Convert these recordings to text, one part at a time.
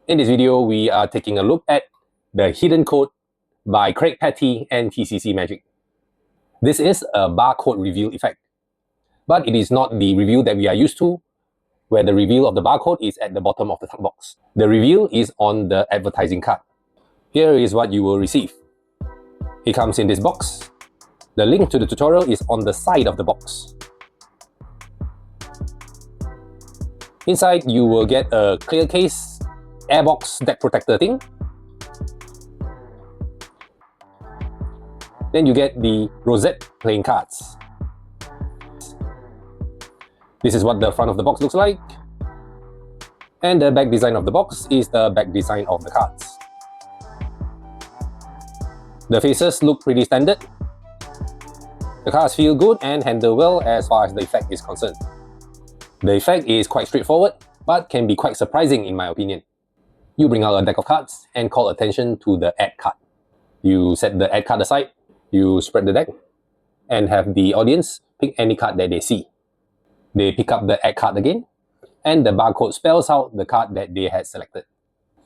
In this video, we are taking a look at the hidden code by Craig Petty and TCC Magic. This is a barcode reveal effect, but it is not the reveal that we are used to, where the reveal of the barcode is at the bottom of the tuck box. The reveal is on the advertising card. Here is what you will receive. It comes in this box. The link to the tutorial is on the side of the box. Inside, you will get a clear case airbox deck protector thing. Then you get the rosette playing cards. This is what the front of the box looks like. And the back design of the box is the back design of the cards. The faces look pretty standard. The cards feel good and handle well as far as the effect is concerned. The effect is quite straightforward, but can be quite surprising in my opinion. You bring out a deck of cards and call attention to the add card. You set the add card aside, you spread the deck, and have the audience pick any card that they see. They pick up the add card again, and the barcode spells out the card that they had selected.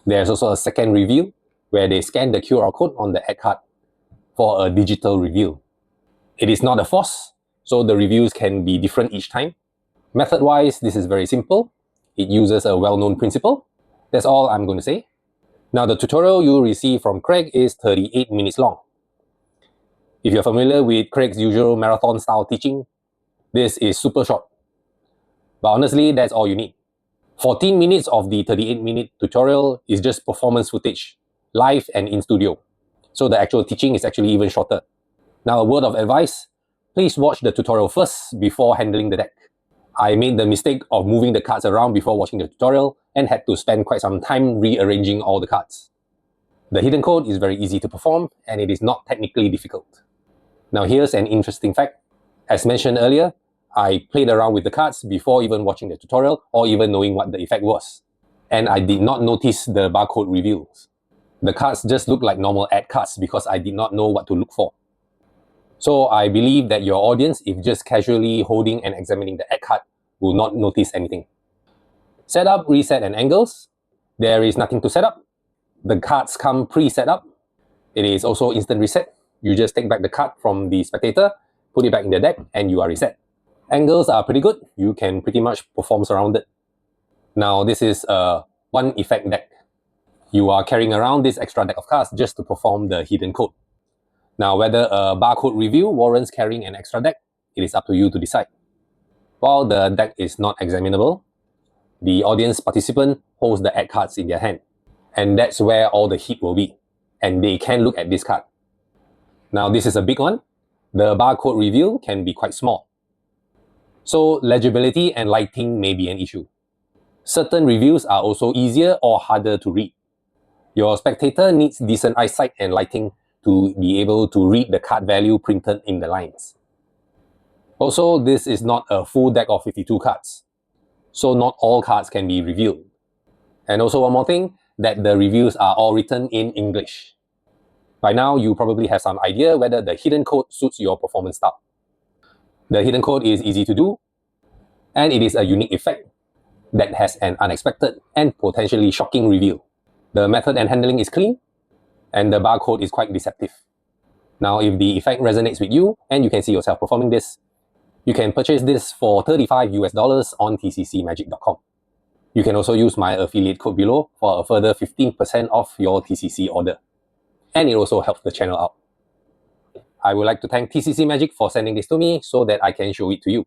There's also a second reveal, where they scan the QR code on the add card for a digital reveal. It is not a force, so the reviews can be different each time. Method-wise, this is very simple. It uses a well-known principle. That's all I'm going to say. Now, the tutorial you will receive from Craig is 38 minutes long. If you're familiar with Craig's usual marathon style teaching, this is super short. But honestly, that's all you need. 14 minutes of the 38-minute tutorial is just performance footage, live and in studio. So the actual teaching is actually even shorter. Now, a word of advice, please watch the tutorial first before handling the deck. I made the mistake of moving the cards around before watching the tutorial and had to spend quite some time rearranging all the cards. The hidden code is very easy to perform and it is not technically difficult. Now here's an interesting fact. As mentioned earlier, I played around with the cards before even watching the tutorial or even knowing what the effect was. And I did not notice the barcode reveals. The cards just look like normal ad cards because I did not know what to look for. So I believe that your audience, if just casually holding and examining the ad card, will not notice anything. Setup, reset, and angles. There is nothing to set up. The cards come pre-set up. It is also instant reset. You just take back the card from the spectator, put it back in the deck, and you are reset. Angles are pretty good. You can pretty much perform surrounded. Now this is a one effect deck. You are carrying around this extra deck of cards just to perform the hidden code. Now, whether a barcode review warrants carrying an extra deck, it is up to you to decide. While the deck is not examinable, the audience participant holds the add cards in their hand. And that's where all the heat will be. And they can look at this card. Now, this is a big one. The barcode reveal can be quite small. So, legibility and lighting may be an issue. Certain reviews are also easier or harder to read. Your spectator needs decent eyesight and lighting to be able to read the card value printed in the lines. Also, this is not a full deck of 52 cards, so not all cards can be revealed. And also one more thing, that the reviews are all written in English. By now, you probably have some idea whether the hidden code suits your performance style. The hidden code is easy to do, and it is a unique effect that has an unexpected and potentially shocking reveal. The method and handling is clean, and the barcode is quite deceptive. Now, if the effect resonates with you and you can see yourself performing this, you can purchase this for $35 on tccmagic.com. You can also use my affiliate code below for a further 15% off your TCC order. And it also helps the channel out. I would like to thank TCC Magic for sending this to me so that I can show it to you.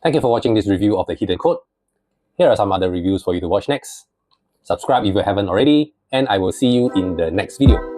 Thank you for watching this review of the hidden code. Here are some other reviews for you to watch next. Subscribe if you haven't already, and I will see you in the next video.